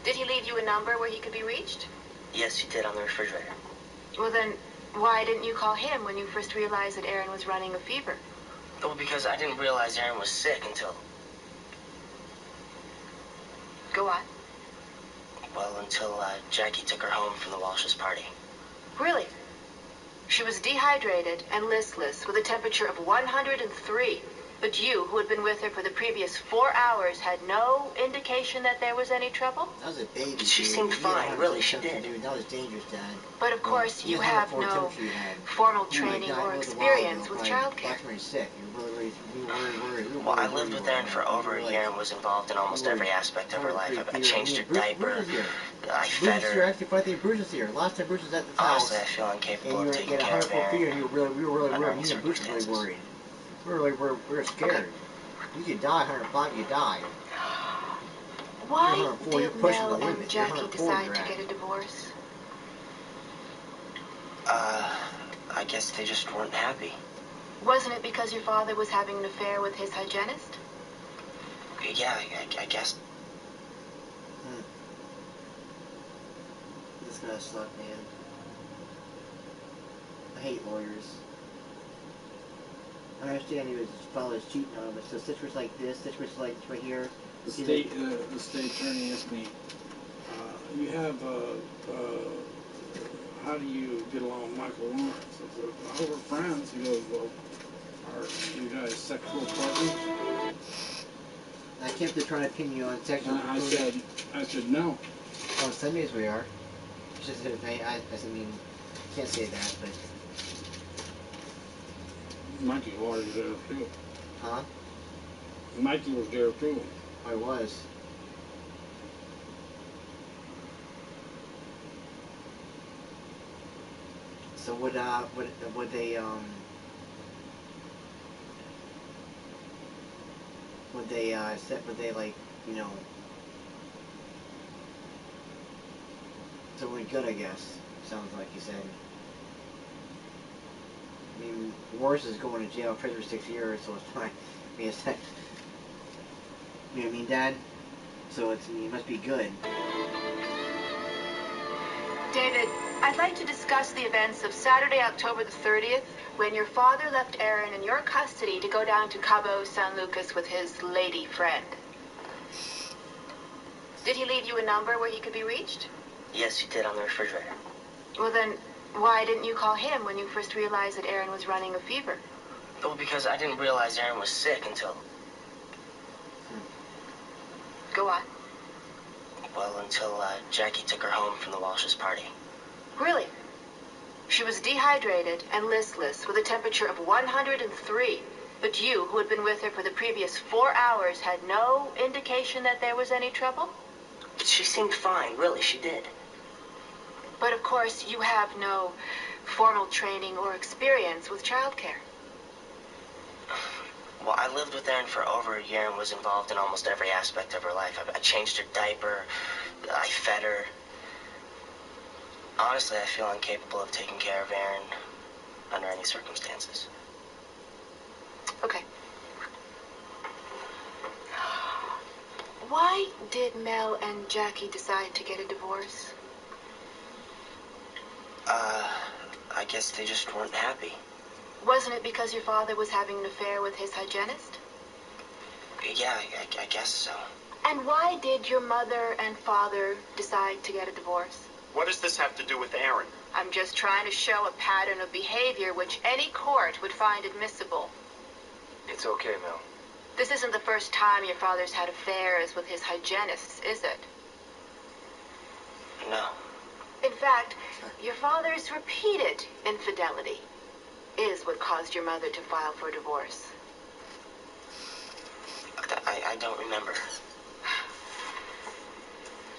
Did he leave you a number where he could be reached? Yes, he did, on the refrigerator. Well then, why didn't you call him when you first realized that Aaron was running a fever? Well, because I didn't realize Aaron was sick until... Go on. Well, until Jackie took her home from the Walsh's party. Really? She was dehydrated and listless with a temperature of 103. But you, who had been with her for the previous 4 hours, had no indication that there was any trouble? That was a baby. But she seemed fine, really, she did. That was dangerous, Dad. But of course, you have no formal training or experience with childcare. Well, I lived with Erin for over a year and was involved in almost every aspect of her life. I changed her diaper, I fed her. I think Bruce is here. Last time Bruce was at the house. Honestly, I feel incapable of taking care of Erin. We were really worried. Me and Bruce were really worried. We were scared. Okay. You could die, 105, you die. Why did Mel and Jackie decide to get a divorce? I guess they just weren't happy. Wasn't it because your father was having an affair with his hygienist? Yeah, I guess. This gonna suck, man. I hate lawyers. I understand his father's cheating on him, but so situations like this right here. The state attorney asked me, you have, how do you get along with Michael Lawrence? I said, well, we're friends. He goes, well, are you guys sexual partners? I kept trying to pin you on sexual partners. I said, no. On Sundays we are. It's just, I mean, can't say that, but... Mikey was there too. Huh? Mikey was there too. I was. So would they like, you know, so we're good, I guess. Sounds like you said. I mean, worse is going to jail, prison for 6 years, so it's fine. I mean, it's, you know what I mean, Dad? So it's, I mean, it must be good. David, I'd like to discuss the events of Saturday, October the 30th, when your father left Aaron in your custody to go down to Cabo San Lucas with his lady friend. Did he leave you a number where he could be reached? Yes, he did, on the refrigerator. Well then, why didn't you call him when you first realized that Aaron was running a fever? Well, because I didn't realize Aaron was sick until... Go on. Well, until Jackie took her home from the Walsh's party. Really? She was dehydrated and listless with a temperature of 103. But you, who had been with her for the previous 4 hours, had no indication that there was any trouble? But she seemed fine, really, she did. But of course, you have no formal training or experience with childcare. Well, I lived with Erin for over a year and was involved in almost every aspect of her life. I changed her diaper, I fed her. Honestly, I feel incapable of taking care of Erin under any circumstances. Okay. Why did Mel and Jackie decide to get a divorce? I guess they just weren't happy. Wasn't it because your father was having an affair with his hygienist? Yeah, I guess so. And why did your mother and father decide to get a divorce? What does this have to do with Aaron? I'm just trying to show a pattern of behavior which any court would find admissible. It's okay, Mel. This isn't the first time your father's had affairs with his hygienists, is it? No. In fact, your father's repeated infidelity is what caused your mother to file for divorce. I don't remember.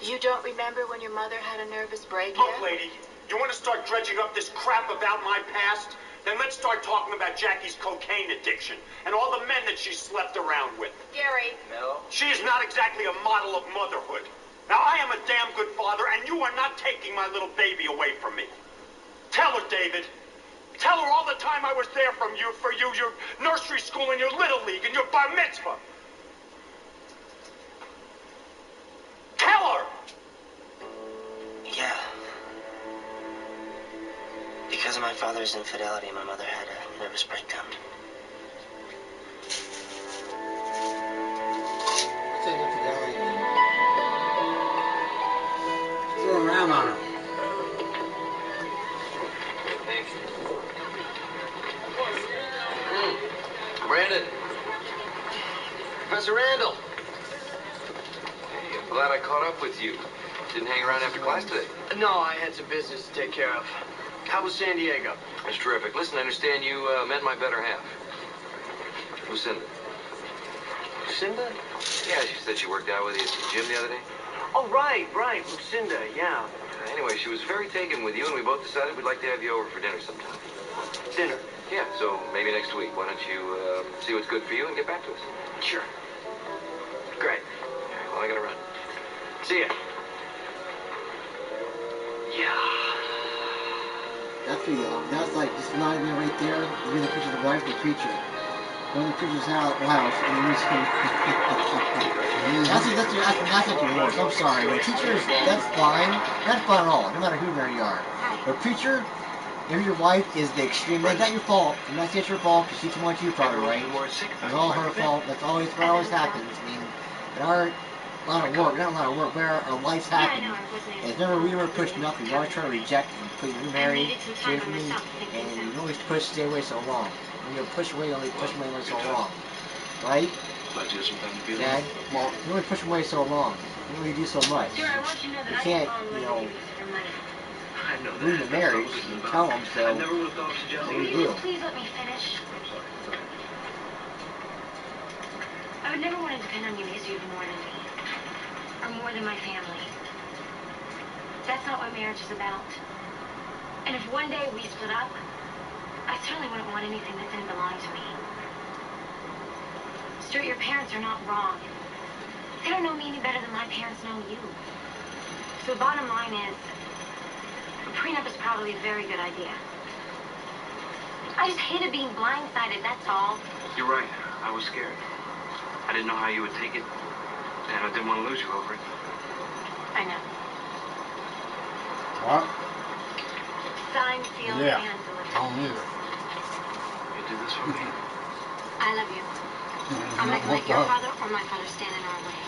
You don't remember when your mother had a nervous breakdown? Look, lady, you want to start dredging up this crap about my past? Then let's start talking about Jackie's cocaine addiction and all the men that she slept around with. Gary. Mel? She is not exactly a model of motherhood. Now, I am a damn good father, and you are not taking my little baby away from me. Tell her, David. Tell her all the time I was there for you, your nursery school and your little league and your bar mitzvah. Tell her! Because of my father's infidelity, my mother had a nervous breakdown. What's an infidelity? Throw around on her. Thanks. Brandon. Professor Randall. Hey, I'm glad I caught up with you. Didn't hang around after class today. No, I had some business to take care of. How was San Diego? That's terrific. Listen, I understand you met my better half. Lucinda. Lucinda? Yeah, she said she worked out with you at the gym the other day. Oh, right. Lucinda, yeah. Anyway, she was very taken with you, and we both decided we'd like to have you over for dinner sometime. Dinner? Yeah, so maybe next week. Why don't you see what's good for you and get back to us? Sure. Great. All right, well, I gotta run. See ya. Yeah. That's like just reminding me right there. You're the picture of the wife of the preacher. Go to the preacher's house, and you that's what you want. I'm sorry. When teachers, that's fine. That's fine at all, no matter who they are. But preacher, if your wife is the extreme, that's not your fault. And that's not your fault because she came on to you probably, right? It's all her fault. That's always what always happens. I mean, in our line of work, not a lot of work, where our lives happen. And we never push nothing. We always try to reject and put you married, stay with me, and you always push, stay away so long. When you push away, you only push away so long. Right? Dad? Well, you only push away so long. You only do so much. You can't, leave the marriage and tell them so. What do you do? Please let me finish. Sorry. I would never want to depend on you because you're more than me. Or more than my family. That's not what marriage is about. And if one day we split up, I certainly wouldn't want anything that didn't belong to me. Stuart, your parents are not wrong. They don't know me any better than my parents know you. So the bottom line is, a prenup is probably a very good idea. I just hated being blindsided, that's all. You're right. I was scared. I didn't know how you would take it, and I didn't want to lose you over it. I know. What? Signed, sealed, Yeah. and delivered. I don't either. You did this for me. I love you. I'm not gonna let your father or my father stand in our way.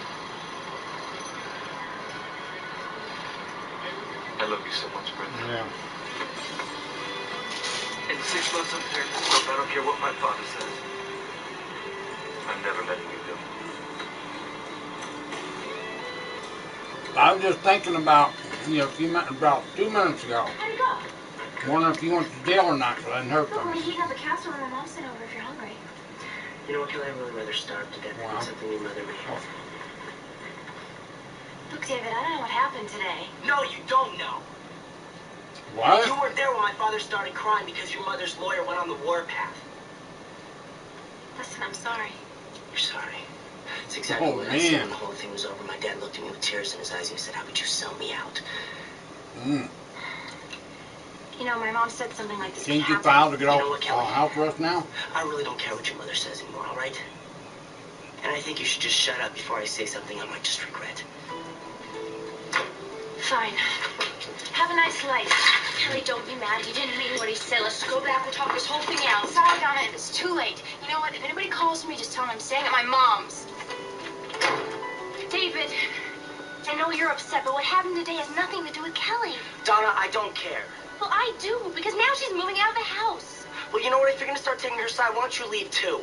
I love you so much, Brenda. Yeah. In 6 months, I'm tearing this up. I don't care what my father says. I'm never letting you go. I was just thinking about, about 2 minutes ago. How'd it go? Wondering if you went to jail or not, so I hadn't heard Look, from we're you. heating up a casserole and my mom sent over if you're hungry. You know what, Kelly? I'd really rather starve to death than Wow. eat something your mother made. Look, David, I don't know what happened today. No, you don't know. What? You weren't there when my father started crying because your mother's lawyer went on the warpath. Listen, I'm sorry. You're sorry. It's exactly Oh, what I said man. when the whole thing was over. My dad looked at me with tears in his eyes and he said, "How could you sell me out?" Mm. You know, my mom said something like this. Can't you happened. file to get You know what, Kelly? out for us now? I really don't care what your mother says anymore, all right? And I think you should just shut up before I say something I might just regret. Fine. Have a nice life. Kelly, don't be mad. He didn't mean what he said. Let's go back. We'll talk this whole thing out. Sorry, Donna. It's too late. You know what? If anybody calls me, just tell them I'm staying at my mom's. David, I know you're upset, but what happened today has nothing to do with Kelly. Donna, I don't care. Well, I do, because now she's moving out of the house. Well, you know what? If you're going to start taking her side, why don't you leave too?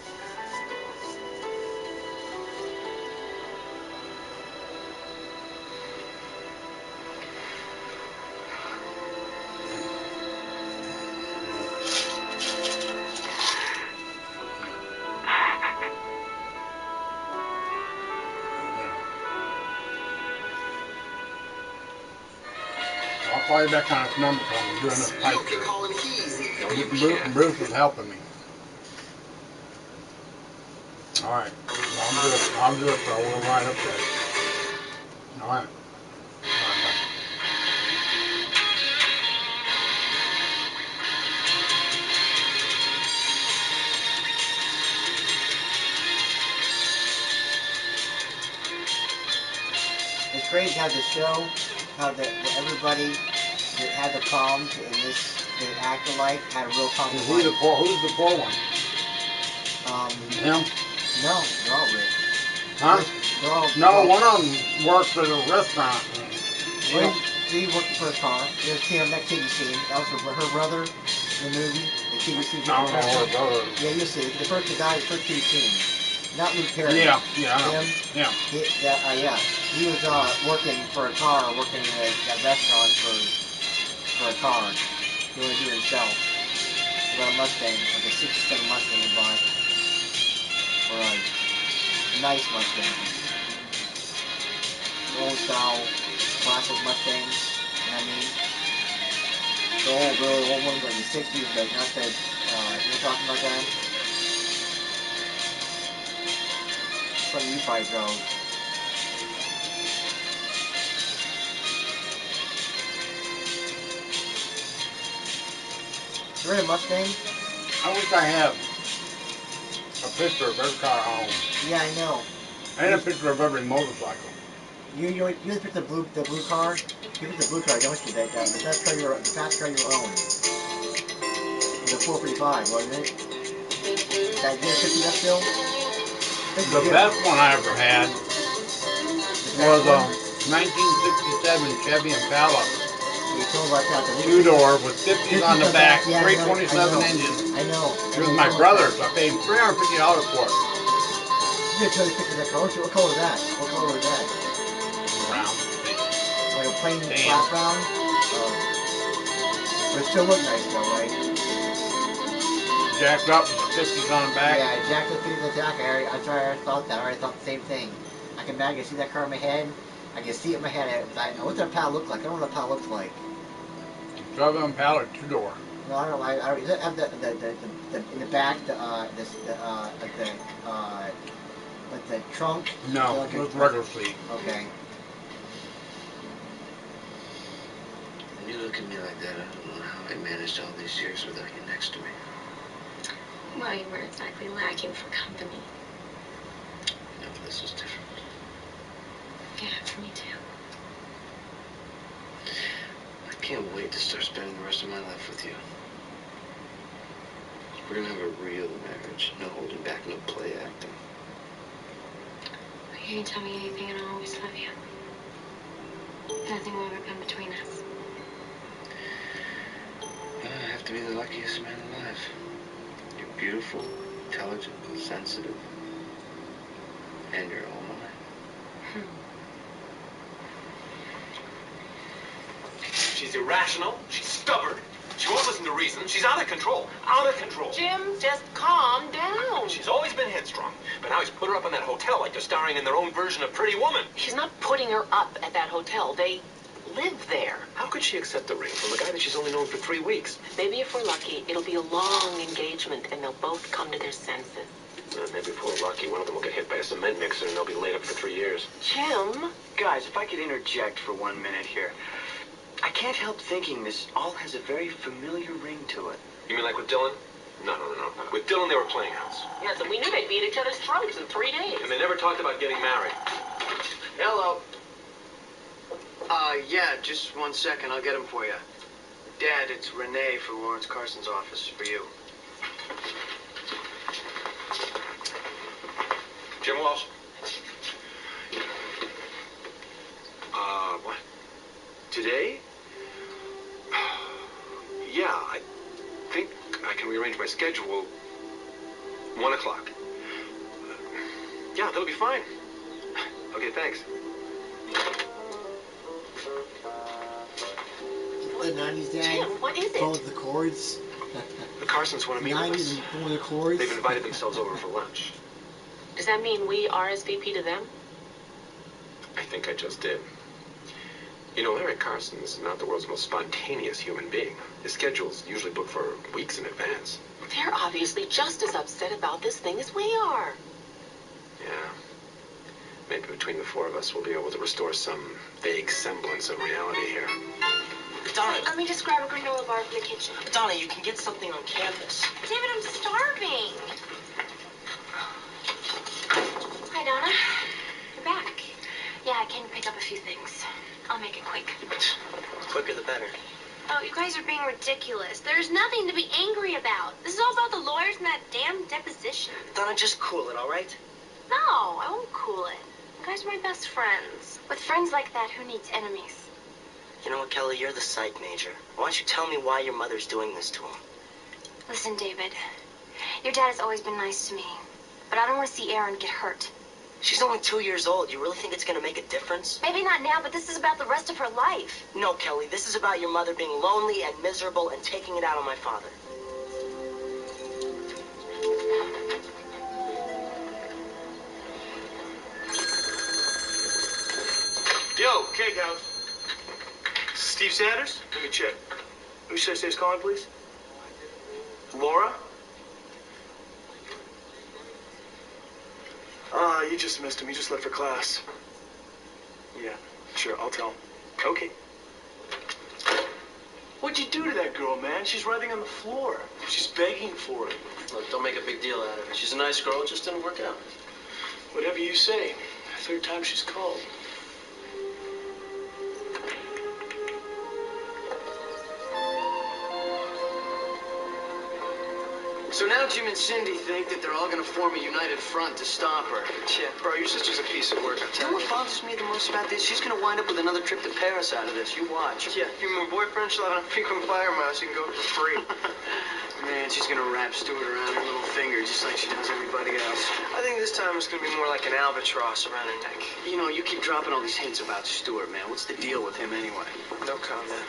I'll call you back on this number because I'm doing this pipe You can call him Keys. Bruce is helping me. Alright. I'll do it, so we'll ride up there. Alright. Alright, It's crazy how the show, how everybody that had the problems in this the actor like had a real comic Is life. he who's the poor one? No, Him? they're all rich. Huh? They're all, No, one of them works at a restaurant. He working for a car. There's that TV scene. That was her brother in the movie. The TV scene. I don't know her brother. Yeah, you'll see. The first TV scene. Not Luke Perry. Yeah, I know. Him. Yeah. Yeah. He was working for a car, working in a restaurant for a car. He wanted to do it himself. He bought a Mustang, like a 67 Mustang he bought. Or a nice Mustang. Old style, classic Mustangs, you know what I mean? The old, really old ones, like the 60s, but not the, you're talking about that? Something you probably drove. You ready, Mustang? I wish I had a picture of every car at home. Yeah, I know. And a picture of every motorcycle. You just picked the blue car. You picked the blue car, don't you? The fast car you own. The 435, wasn't it? That you picked it up still? The best one I ever had was a 1967 Chevy Impala. You told about that. Two-door with 50s on the back, 327 engines. I know. It was my brother's. I paid $350 for it. You didn't tell me to pick that car. What color was that? What color was that? Brown. Like a plain flat brown? But it still looked nice though, right? Jacked up with the 50s on the back. Yeah, jacked up the jack. I thought that. I already thought the same thing. I can see that car in my head. I can see it in my head. What's that Impala look like? I don't know what a Impala looks like. Chevy Impala two-door. No, I don't know. I does it have the in the back like the trunk? No, like it was regular seat. Okay. When you look at me like that, I don't know how I managed all these years without you next to me. Well, you weren't exactly lacking for company. No, but this is different. Yeah, for me too. I can't wait to start spending the rest of my life with you. We're gonna have a real marriage. No holding back, no play acting. You can tell me anything and I'll always love you. Nothing will ever come between us. I have to be the luckiest man alive. You're beautiful, intelligent, sensitive, and you're all mine. She's irrational. She's stubborn. She won't listen to reason. She's out of control. Out of control. Jim, just calm down. She's always been headstrong. But now he's put her up in that hotel like they're starring in their own version of Pretty Woman. He's not putting her up at that hotel. They live there. How could she accept the ring from a guy that she's only known for 3 weeks? Maybe if we're lucky, it'll be a long engagement and they'll both come to their senses. Maybe if we're lucky, one of them will get hit by a cement mixer and they'll be laid up for 3 years. Jim? Guys, if I could interject for 1 minute here. I can't help thinking this all has a very familiar ring to it. You mean like with Dylan? No. With Dylan, they were playing house. Yes, and we knew they'd be at each other's throats in 3 days. And they never talked about getting married. Hello. Yeah, just 1 second. I'll get him for you. Dad, it's Renee for Lawrence Carson's office for you. Jim Walsh. What? Today? Yeah, I think I can rearrange my schedule. 1 o'clock. Yeah, that'll be fine. Okay, thanks. The 90s, Dad. Jim, what is it? Pulling the cords. The Carsons want to meet with 90s us. and pulling the cords. They've invited themselves over for lunch. Does that mean we RSVP to them? I think I just did. You know, Larry Carson's not the world's most spontaneous human being. His schedule's usually booked for weeks in advance. They're obviously just as upset about this thing as we are. Yeah. Maybe between the 4 of us, we'll be able to restore some vague semblance of reality here. Donna, Let me just grab a granola bar from the kitchen. Donna, you can get something on campus. David, I'm starving. Hi, Donna. You're back. Yeah, I can pick up a few things. I'll make it quick. Quicker the better. Oh, you guys are being ridiculous. There's nothing to be angry about. This is all about the lawyers and that damn deposition. Donna, just cool it, all right? No, I won't cool it. You guys are my best friends. With friends like that, who needs enemies? You know what, Kelly? You're the psych major. Why don't you tell me why your mother's doing this to him? Listen, David. Your dad has always been nice to me. But I don't want to see Erin get hurt. She's only 2 years old. You really think it's going to make a difference? Maybe not now, but this is about the rest of her life. No, Kelly. This is about your mother being lonely and miserable and taking it out on my father. Yo, Cake House. Steve Sanders? Let me check. Who should I say is calling, please? Laura? You just missed him. He just left for class. Yeah, sure, I'll tell him. Okay. What'd you do to that girl, man? She's writhing on the floor. She's begging for it. Look, don't make a big deal out of it. She's a nice girl. It just didn't work out. Whatever you say. Third time she's called. So now Jim and Cindy think that they're all gonna form a united front to stop her. Yeah, bro, your sister's a piece of work, I'm You know telling what you. bothers me the most about this? She's gonna wind up with another trip to Paris out of this. You watch. Yeah, you're my boyfriend, she'll have a frequent flyer mouse. You can go for free. Man, she's gonna wrap Stuart around her little finger just like she does everybody else. I think this time it's gonna be more like an albatross around her neck. You know, you keep dropping all these hints about Stuart, man. What's the deal with him anyway? No comment.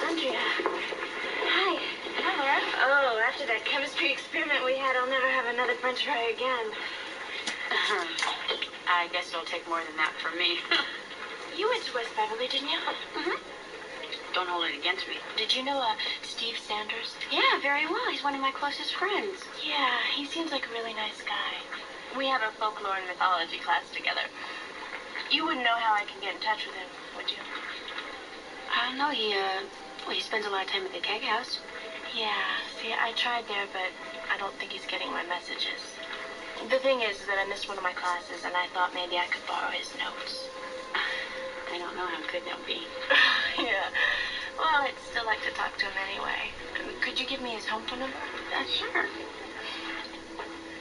Andrea. Hi. Hi, Laura. Oh, after that chemistry experiment we had, I'll never have another french fry again. I guess it'll take more than that for me. You went to West Beverly, didn't you? Mm-hmm. Don't hold it against me. Did you know Steve Sanders? Yeah, very well. He's one of my closest friends. Yeah, he seems like a really nice guy. We have a folklore and mythology class together. You wouldn't know how I can get in touch with him, would you? I don't know. He spends a lot of time at the Keg House. Yeah, see, I tried there, but I don't think he's getting my messages. The thing is that I missed one of my classes, and I thought maybe I could borrow his notes. I don't know how good they'll be. Yeah. Well, I'd still like to talk to him anyway. Could you give me his home phone number? Sure.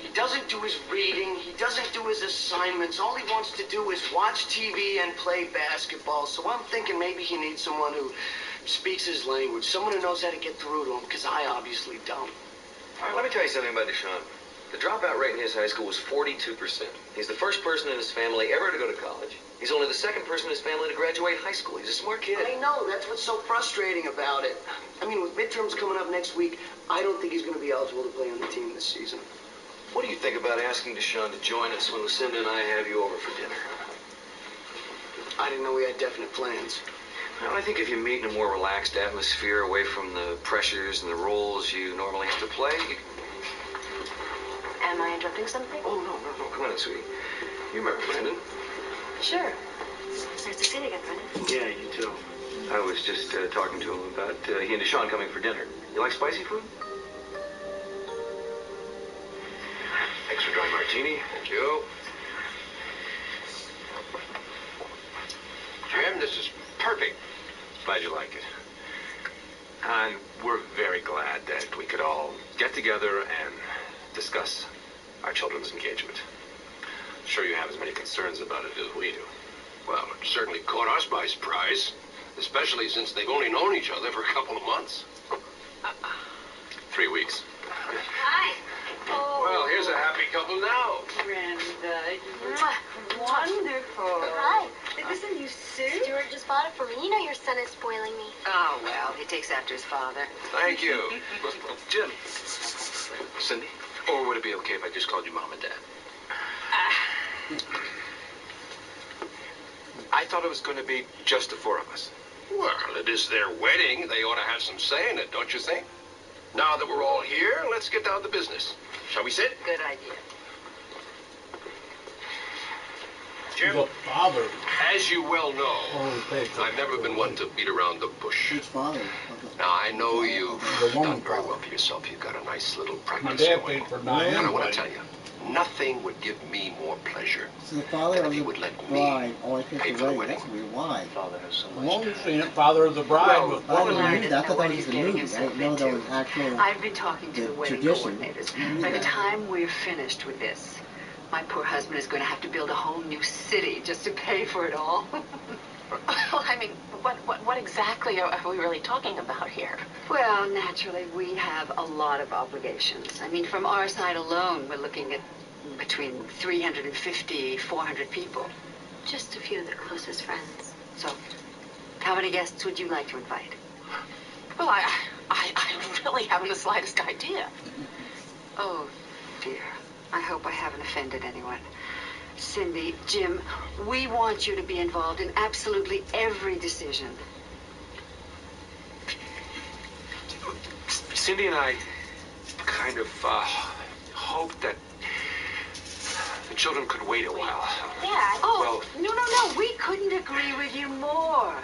He doesn't do his reading. He doesn't do his assignments. All he wants to do is watch TV and play basketball. So I'm thinking maybe he needs someone who speaks his language, someone who knows how to get through to him, because I obviously don't. All right, let me tell you something about Deshaun. The dropout rate in his high school was 42%. He's the first person in his family ever to go to college. He's only the second person in his family to graduate high school. He's a smart kid. I know. That's what's so frustrating about it. I mean, with midterms coming up next week, I don't think he's going to be eligible to play on the team this season. What do you think about asking Deshaun to join us when Lucinda and I have you over for dinner? I didn't know we had definite plans. Well, I think if you meet in a more relaxed atmosphere, away from the pressures and the roles you normally have to play, you... Am I interrupting something? Oh, no. Come on in, sweetie. You remember Brandon? Sure. It's nice to see you again, Brendan. Yeah, you too. I was just talking to him about he and Deshaun coming for dinner. You like spicy food? Extra dry martini. Thank you. Jim, this is perfect. Glad you like it. And we're very glad that we could all get together and discuss our children's engagement. I'm sure you have as many concerns about it as we do. Well, it certainly caught us by surprise, especially since they've only known each other for a couple of months. 3 weeks. Hi. Oh. Well, here's a happy couple now. Brenda. Wonderful. Hi. Is this a new suit? Stuart just bought it for me. You know your son is spoiling me. Oh, well, he takes after his father. Thank you. Jim. Cindy? Or would it be okay if I just called you Mom and Dad? I thought it was going to be just the four of us. Well, it is their wedding. They ought to have some say in it, don't you think? Now that we're all here, let's get down to business. Shall we sit? Good idea. Jim, The father. as you well know, Oh, I've never been one to beat around the bush. His father. Now, I know you've The woman done very father. well for yourself. You've got a nice little My practice dad going. paid for And I want anyway. to tell you, Nothing would give me more pleasure So the father than of if he the would let bride me only pays pay the for the wedding. wedding. That's weird. Why? Father has so I've much only time. seen it, Father of the Bride with I woman. didn't know that. I thought that was just a movie. I didn't know that was actual I've been talking to the wedding tradition. coordinators. By the time we're finished with this, my poor husband is going to have to build a whole new city just to pay for it all. Well, I mean, what exactly are we really talking about here? Well, naturally, we have a lot of obligations. I mean, from our side alone, we're looking at between 350, 400 people. Just a few of the closest friends. So, how many guests would you like to invite? Well, I really haven't the slightest idea. Oh, dear. I hope I haven't offended anyone. Cindy, Jim, we want you to be involved in absolutely every decision. Cindy and I kind of hoped that the children could wait a while. Dad? Oh, no. We couldn't agree with you more.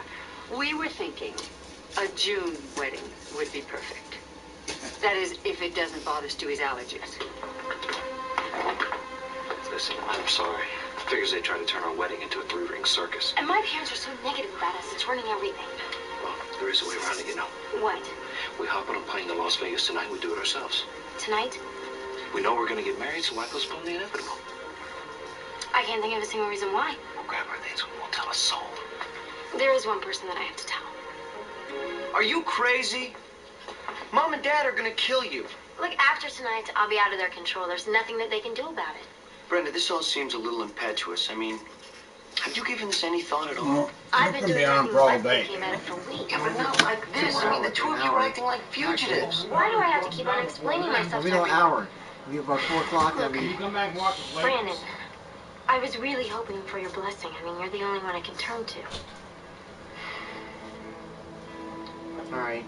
We were thinking a June wedding would be perfect. That is, if it doesn't bother Stewie's allergies. Listen, I'm sorry. Figures they tried to turn our wedding into a three-ring circus. And my parents are so negative about us, it's ruining everything. Well, there is a way around it, you know. What? We hop on a plane to Las Vegas tonight, we do it ourselves. Tonight? We know we're gonna get married, so why postpone the inevitable? I can't think of a single reason why. We'll grab our things and we won't tell a soul. There is one person that I have to tell. Are you crazy? Mom and Dad are gonna kill you. Look, after tonight, I'll be out of their control. There's nothing that they can do about it. Brenda, this all seems a little impetuous. I mean, have you given this any thought at all? Well, I've you been can be doing on nothing for all but day. thinking about it for weeks. Yeah, but not like this. I mean, the two of you are acting like fugitives. Why do I have to keep on explaining myself We to know an everyone? hour. We have about 4 o'clock. Look, Can you come back and watch the play? Brandon, I was really hoping for your blessing. I mean, you're the only one I can turn to. All right.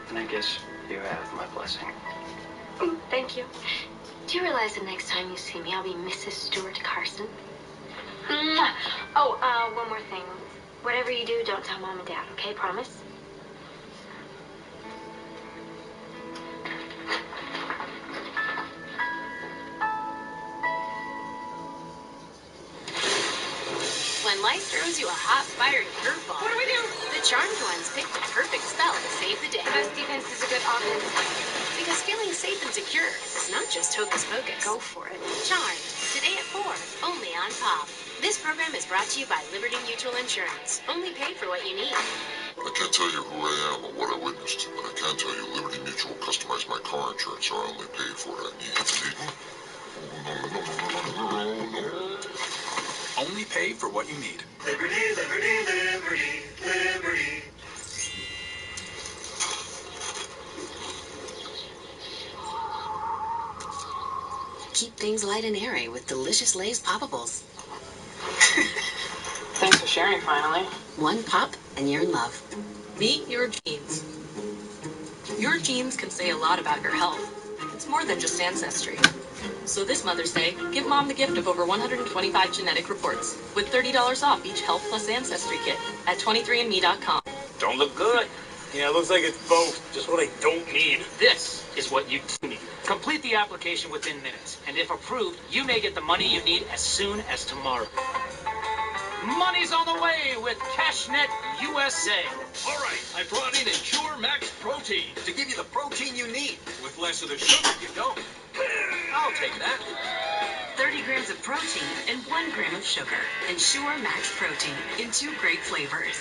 And I guess you have my blessing. Thank you. Do you realize the next time you see me, I'll be Mrs. Stewart Carson? Oh, one more thing. Whatever you do, don't tell Mom and Dad, okay? Promise? When life throws you a hot, fiery curveball, what do we do? The Charmed Ones pick the perfect spell to save the day. The best defense is a good offense. Because feeling safe and secure is not just hocus pocus. Go for it. Charmed, today at 4, only on Pop. This program is brought to you by Liberty Mutual Insurance. Only pay for what you need. I can't tell you who I am or what I witnessed, but I can tell you Liberty Mutual customized my car insurance, so I only pay for what I need. No. Only pay for what you need. Liberty, liberty, liberty, liberty. Keep things light and airy with delicious Lay's Poppables. Thanks for sharing, finally. One pop, and you're in love. Meet your genes. Your genes can say a lot about your health. It's more than just ancestry. So this Mother's Day, give Mom the gift of over 125 genetic reports with $30 off each Health Plus Ancestry kit at 23andme.com. Don't look good. Yeah, it looks like it's both. Just what I don't need. This is what you do need. Complete the application within minutes, and if approved, you may get the money you need as soon as tomorrow. Money's on the way with CashNet USA. All right, I brought in Ensure Max Protein to give you the protein you need with less of the sugar you don't. I'll take that. 30 grams of protein and 1 gram of sugar. Ensure Max Protein in 2 great flavors.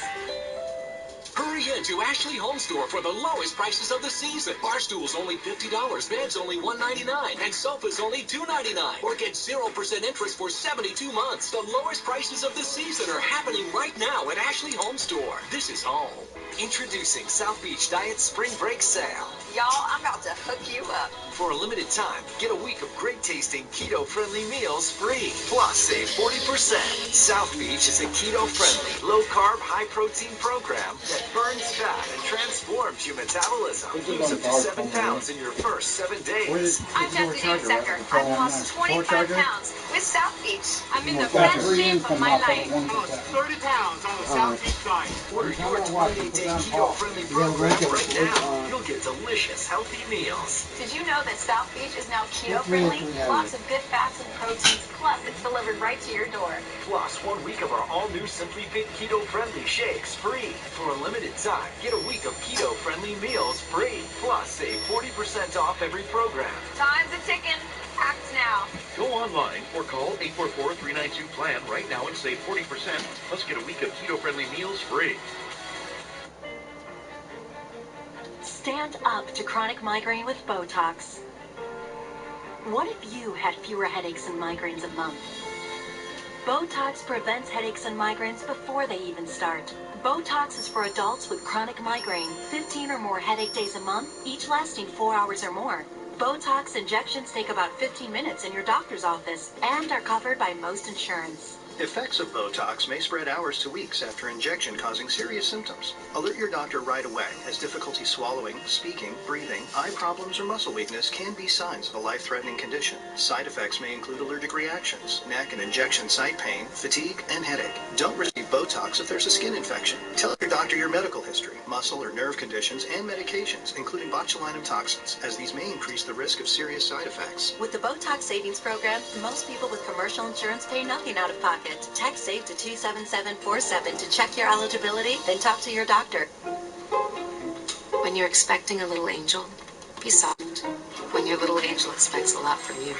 Hurry into Ashley Home Store for the lowest prices of the season. Bar stools only $50, beds only $199, and sofas only $299. Or get 0% interest for 72 months. The lowest prices of the season are happening right now at Ashley Home Store. This is home. Introducing South Beach Diet Spring Break Sale. Y'all, I'm about to hook you up. For a limited time, get a week of great-tasting keto-friendly meals free. Plus, save 40%. South Beach is a keto-friendly, low-carb, high-protein program that burns fat and transforms your metabolism. Lose up to 7 pounds in your first 7 days. I'm Destiny Secker. I've lost 25 pounds with South Beach. I'm in the Well, best shape of my life. Almost 30 pounds on the South Beach diet. Order your 28-day keto-friendly program right now. You'll get delicious, healthy meals. Did you know that that South Beach is now keto-friendly? Lots of good fats and proteins, plus it's delivered right to your door. Plus, 1 week of our all-new Simply Fit keto-friendly shakes free. For a limited time, get a week of keto-friendly meals free. Plus, save 40% off every program. Time's a ticking. Act now. Go online or call 844-392-PLAN right now and save 40%. Plus, get a week of keto-friendly meals free. Stand up to chronic migraine with Botox. What if you had fewer headaches and migraines a month? Botox prevents headaches and migraines before they even start. Botox is for adults with chronic migraine, 15 or more headache days a month, each lasting 4 hours or more. Botox injections take about 15 minutes in your doctor's office and are covered by most insurance. Effects of Botox may spread hours to weeks after injection, causing serious symptoms. Alert your doctor right away, as difficulty swallowing, speaking, breathing, eye problems, or muscle weakness can be signs of a life-threatening condition. Side effects may include allergic reactions, neck and injection site pain, fatigue, and headache. Don't receive Botox if there's a skin infection. Tell your doctor your medical history, muscle or nerve conditions, and medications, including botulinum toxins, as these may increase the risk of serious side effects. With the Botox Savings Program, most people with commercial insurance pay nothing out of pocket. Text SAVE to 27747 to check your eligibility, then talk to your doctor. When you're expecting a little angel, be soft. When your little angel expects a lot from you,